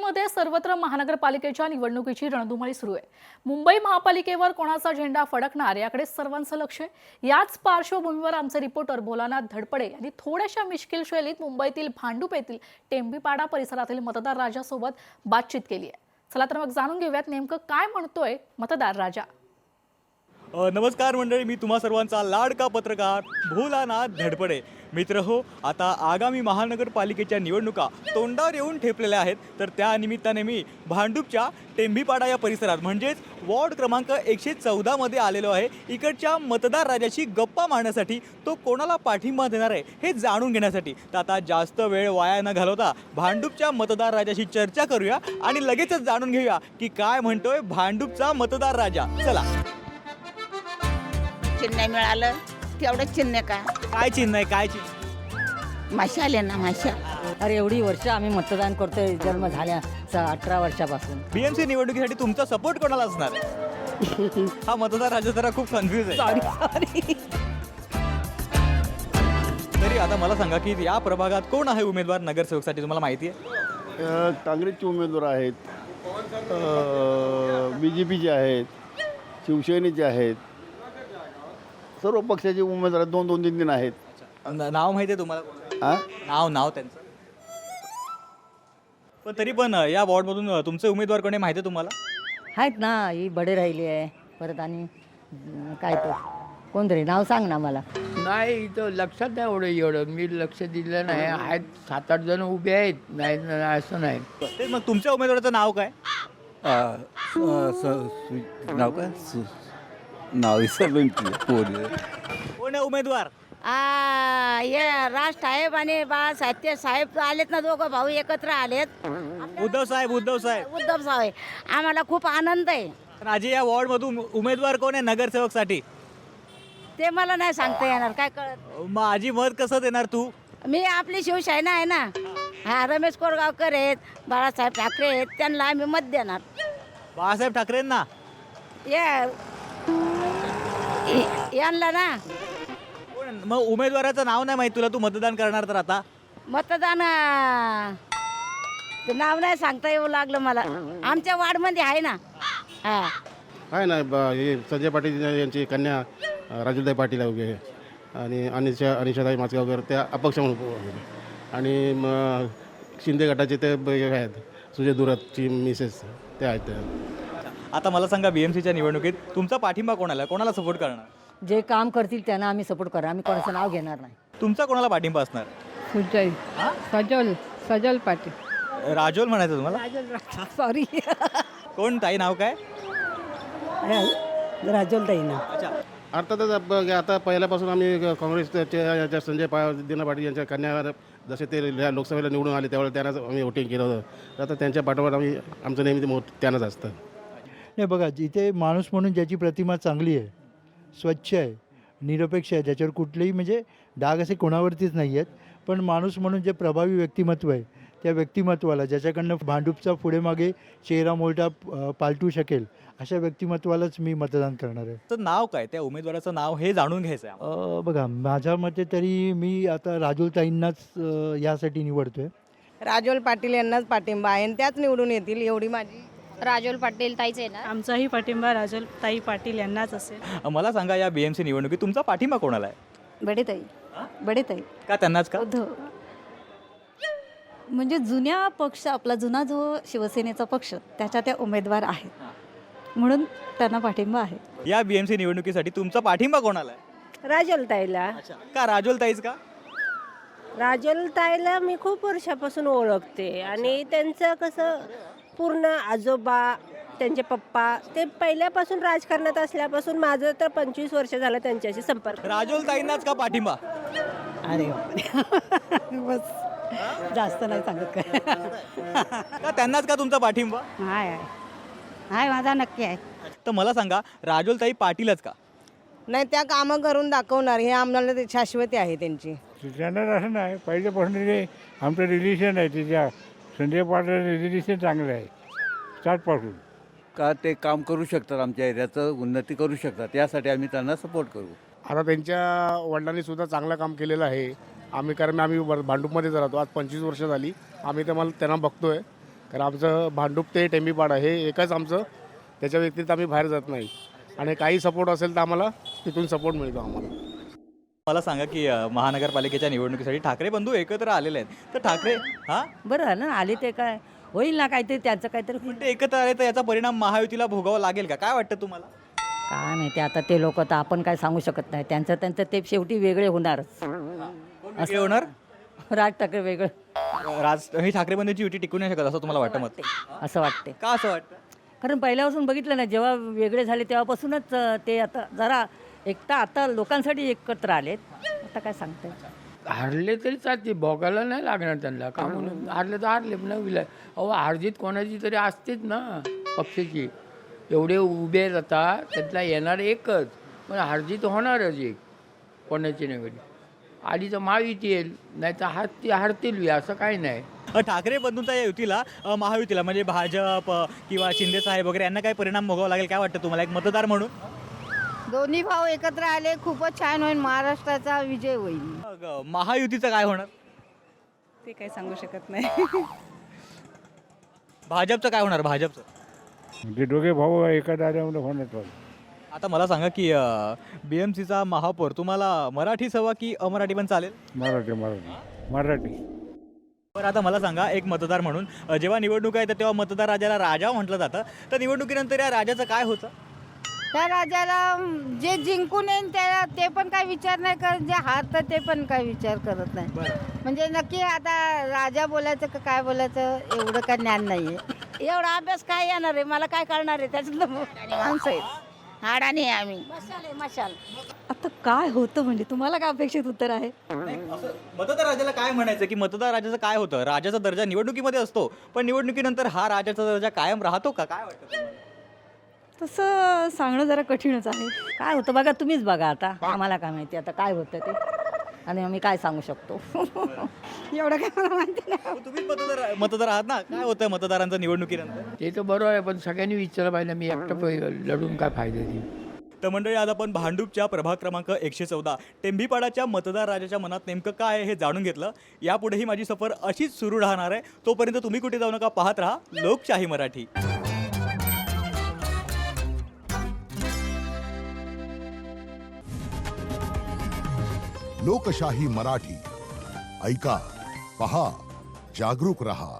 मुंबईमध्ये सर्वत्र महानगरपालिकेच्या निवडणुकीची रणधुमाळी सुरू आहे। मुंबई महापालिकेवर कोणाचा झेंडा फडकणार याकडे सर्वांचं लक्ष आहे। याच पार्श्वभूमीवर आमचे रिपोर्टर भोलानाथ धडपडे यांनी थोड्याशा मिश्किल शैलीत मुंबईतील भांडूप येथील टेंभीपाडा परिसरातील मतदार राजासोबत बातचीत केली आहे। चला तर मग जाणून घेऊयात नेमकं काय म्हणतोय मतदार राजा। नमस्कार मंडळी, मी तुम्हा सर्वांचा लाडका पत्रकार भोलानाथ धडपडे। मित्र हो, आता आगामी महानगरपालिकेच्या निवडणुका तोंडावर येऊन ठेपलेल्या आहेत, तर त्या निमित्ताने मी भांडूपच्या टेंभीपाडा या परिसरात म्हणजेच वॉर्ड क्रमांक 114 मध्ये आलेलो आहे। इकडच्या मतदार राजाशी गप्पा मारण्यासाठी, तो कोणाला पाठिंबा देणार आहे हे जाणून घेण्यासाठी। तर आता जास्त वेळ वाया न घालवता भांडूपच्या मतदार राजाशी चर्चा करूया आणि लगेचच जाणून घेऊया की काय म्हणतोय भांडूपचा मतदार राजा। चला। चिन्ह मिळालं तेवढं चिन्ह काय चिन्ह आहे? काय चिन्ह? माशा आले ना माशा। अरे एवढी वर्ष आम्ही मतदान करतोय, जन्म झाल्या 18 वर्षापासून। बीएमसी निवडणुकीसाठी तुमचा सपोर्ट कोणाला असणार आहे? हा मतदार राजा जरा खूप कन्फ्यूज आहे। सॉरी तरी आता मला सांगा की या प्रभागात कोण आहे उमेदवार नगरसेवकसाठी, तुम्हाला माहिती आहे? काँग्रेसचे उमेदवार आहेत, BJPचे आहेत, शिवसेनेचे आहेत, सर्व पक्षाचे उमेदवार 2-2, 3-3 आहेत। नाव माहिती आहे तुम्हाला? हां, नाव त्यांचं? पण तरी पण या वॉर्डमधून तुमचे उमेदवार कोणी माहिती आहे तुम्हाला? आहेत ना, ही बडे राहिली आहे परत, आणि काय तो कोण तरी नाव सांग ना मला। नाही, इथं लक्षात नाही एवढं मी लक्ष दिलं नाही। आहेत 7-8 जण उभे आहेत, नाही नाही असं नाही। ते मग तुमच्या उमेदवाराचं नाव काय? नाव काय? नाव विसरलो कोण आहे उमेदवार? ये राज साहेब आणि बाळासाहेब ते साहेब आलेत ना, दोघं भाऊ एकत्र आलेत। उद्धव साहेब उद्धव साहेब, आम्हाला खूप आनंद आहे। पण आजी या वॉर्डमधून उमेदवार कोण आहे नगरसेवकसाठी? ते मला नाही सांगता येणार, काय कळत। मग आजी मत कसं देणार तू? मी आपली शिवसेना आहे ना, हा रमेश कोरगावकर आहेत, बाळासाहेब ठाकरे आहेत, त्यांना आम्ही मत देणार। बाळासाहेब ठाकरेंना? यांना ना। मग उमेदवाराचं नाव नाही माहिती तुला, तू मतदान करणार तर आता? मतदान ते नाव नाही सांगता येऊ लागलं मला, आमच्या वार्डमध्ये आहे ना। हा आहे ना, हे संजय पाटील यांची कन्या राजुलताई पाटील उभे आहे, आणि अनिशाताई माचगावकर त्या अपक्ष म्हणून उभे आहे, आणि मग शिंदे गटाचे ते हे आहेत, सुजय दुरातची मिसेस ते आहेत। आता मला सांगा, बीएमसीच्या निवडणुकीत तुमचा पाठिंबा कोणाला, कोणाला सपोर्ट करणार? जे काम करतील त्यांना आम्ही सपोर्ट करणार, आम्ही कोणाचं नाव घेणार नाही। तुमचा कोणाला पाठिंबा असणार? सजल पाटील। राजोल म्हणायचं तुम्हाला? सॉरी कोण ताई, नाव काय? राजोल ताई ना। अच्छा, अर्थातच आता पहिल्यापासून आम्ही काँग्रेसच्या संजय दिना पाटील यांच्या कन्या जसे ते लोकसभेला निवडून आले त्यावेळेला त्यांनाच आम्ही वोटिंग केलं होतं। तर आता त्यांच्या पाठोपाठ आमचं नेहमी त्यांनाच असतं। नाही बघा, जिथे माणूस म्हणून ज्याची प्रतिमा चांगली आहे, स्वच्छ आहे, निरपेक्ष आहे, ज्याच्यावर कुठलेही म्हणजे डाग असे कोणावरतीच नाही आहेत, पण माणूस म्हणून जे प्रभावी व्यक्तिमत्व आहे, त्या व्यक्तिमत्वाला ज्याच्याकडनं भांडूपचा पुढे मागे चेहरा मोलटा पालटू शकेल, अशा व्यक्तिमत्वालाच मी मतदान करणार आहे। तर नाव काय, त्या उमेदवाराचं नाव हे जाणून घ्यायचं आहे। बघा, माझ्या मते तरी मी आता राजुलताईंनाच यासाठी निवडतो आहे। राजोल पाटील यांनाच पाठिंबा आहे आणि त्याच निवडून येतील एवढी माझी। राजोल पाटील ताईच आहे ना, आमचाही पाठिंबा राजोल ताई पाटील यांनाच असेल। मला सांगा, या बीएमसी निवडणुकीत तुमचा पाठिंबा कोणाला आहे? बडेताई का त्यांनाच का? म्हणजे जुन्या पक्ष, आपला जुना जो शिवसेनेचा पक्ष, त्याच्या त्या उमेदवार आहेत, म्हणून त्यांना पाठिंबा आहे। या बीएमसी निवडणुकीसाठी तुमचा पाठिंबा कोणाला आहे? राजोल ताईला। का राजोल ताईच का? राजोल ताईला मी खूप वर्षापासून ओळखते, आणि त्यांचं कसं पूर्ण आजोबा, त्यांचे पप्पा, ते पहिल्यापासून राजकारणात असल्यापासून माझं तर 25 वर्ष झालं त्यांच्याशी संपर्क। राजोल ताईंनाच का पाठिंबा? अरे बस, जास्त नाही सांगत काय। का त्यांनाच का तुमचा पाठिंबा? हाय माझा नक्की आहे। तर मला सांगा, राजोल ताई पाटीलच का? नाही, त्या कामं करून दाखवणार, हे आम्हाला ते शाश्वती आहे त्यांची। त्यांना असं नाही, पहिल्यापासून ते आमचं रिलेशन आहे, त्याच्या संजय पाटील रिलेशन चांगलं आहे स्टार्टपासून। का ते काम करू शकतात, आमच्या एरियाचं उन्नती करू शकतात, यासाठी आम्ही त्यांना सपोर्ट करू। आता त्यांच्या वडिलांनी सुद्धा चांगलं काम केलेलं आहे। कारण आम्ही भांडूपमध्येच राहतो, आज 25 वर्ष झाली आम्ही त्यांना बघतोय, कारण आमचं भांडूप ते टेंबीपाडा हे एकच आमचं, त्याच्या व्यतिरिक्त आम्ही बाहेर जात नाही. आणि काही सपोर्ट असेल तर आम्हाला तिथून सपोर्ट मिळतो आम्हाला. मला सांगा की महानगरपालिकेच्या निवडणुकीसाठी ठाकरे बंधू एकत्र आलेले आहेत, तर ठाकरे हां बरं आहे ना, आले ते काय होईल ना, काहीतरी त्यांचं काहीतरी होईल. ते एकत्र आले तर याचा परिणाम महायुतीला भोगावा लागेल का? काय वाटतं तुम्हाला? काय माहिती आता ते लोक तर आपण काय सांगू शकत नाही. त्यांचं ते शेवटी वेगळे होणारच. असं होणार? राज ठाकरे वेगळं ही ठाकरे बंधूची युती टिकू नाही शकत असं तुम्हाला वाटतं? मत असं वाटते. का असं वाटतं? कारण पहिल्यापासून बघितलं ना, जेव्हा वेगळे झाले तेव्हापासूनच ते आता जरा एकटा आता लोकांसाठी एकत्र आलेत. आता काय सांगताय? हारले तरी चालते, भोगायला नाही लागणार त्यांना. का म्हणून हारले तर हारले न विलाय. अहो हारजीत कोणाची तरी असतेच ना पक्षाची. एवढे उभे राहतात त्यातला येणार एकच, पण हारजीत होणारच एक कोणाची नाही. आधी तर महायुती येईल, नाही तर हारतील असं काही नाही. ठाकरे बंधूंचा या युतीला महायुतीला म्हणजे भाजप किंवा शिंदे साहेब वगैरे यांना काय परिणाम भोगावा लागेल? काय वाटतं तुम्हाला एक मतदार म्हणून? दोन्ही भाऊ एकत्र आले खूपच छान होईल, महाराष्ट्राचा विजय होईल. मग महायुतीचं काय होणार? ते काही सांगू शकत नाही. भाजपचं काय होणार? भाजपचं ते दोघे भाऊ एका दाऱ्यामध्ये होणार. आता मला सांगा की BMCचा महापौर तुम्हाला मराठीच हवा की अमराठी पण चालेल? मराठी. बरं, आता मला सांगा एक मतदार म्हणून जेव्हा निवडणुका येतात तेव्हा मतदार राजाला राजा म्हटलं जातं, तर निवडणुकीनंतर या राजाचं काय होतं? त्या राजाला जे जिंकून येईल त्याला ते पण काही विचार नाही करत, जे हारतं ते पण काही विचार करत नाही. म्हणजे नक्की आता राजा बोलायचं का काय बोलायचं एवढं काय ज्ञान नाही आहे. एवढा अभ्यास काय येणार आहे, मला काय कळणार आहे? त्याच्यातलं माणसं आहेत, हाडाने आहे आम्ही. मशाल आता काय होतं म्हणजे तुम्हाला काय अपेक्षित उत्तर आहे? मतदार राजाला काय म्हणायचं की मतदार राजाचं काय होतं? राजाचा दर्जा निवडणुकीमध्ये असतो, पण निवडणुकीनंतर हा राजाचा दर्जा कायम राहतो का? काय वाटतं? तसं सांगणं जरा कठीणच आहे. काय होतं बघा, तुम्हीच बघा आता. आम्हाला काय माहिती आता काय होतं ते, आणि आम्ही काय सांगू शकतो? एवढं काय मला माहिती नाही. तुम्ही मतदार आहात ना, काय होतं मतदारांचं निवडणुकीनंतर? ते तर बरोबर आहे, पण सगळ्यांनी विचारलं पाहिजे. मी एकटं लढून काय फायदा ती. तर मंडळी, आज आपण भांडूपच्या प्रभाग क्रमांक 114 टेंभीपाडाच्या मतदार राजाच्या मनात नेमकं काय आहे हे जाणून घेतलं. यापुढेही माझी सफर अशीच सुरू राहणार आहे. तोपर्यंत तुम्ही कुठे जाऊ नका, पाहत राहा लोकशाही मराठी. लोकशाही मराठी ऐका, पहा, जागरूक रहा.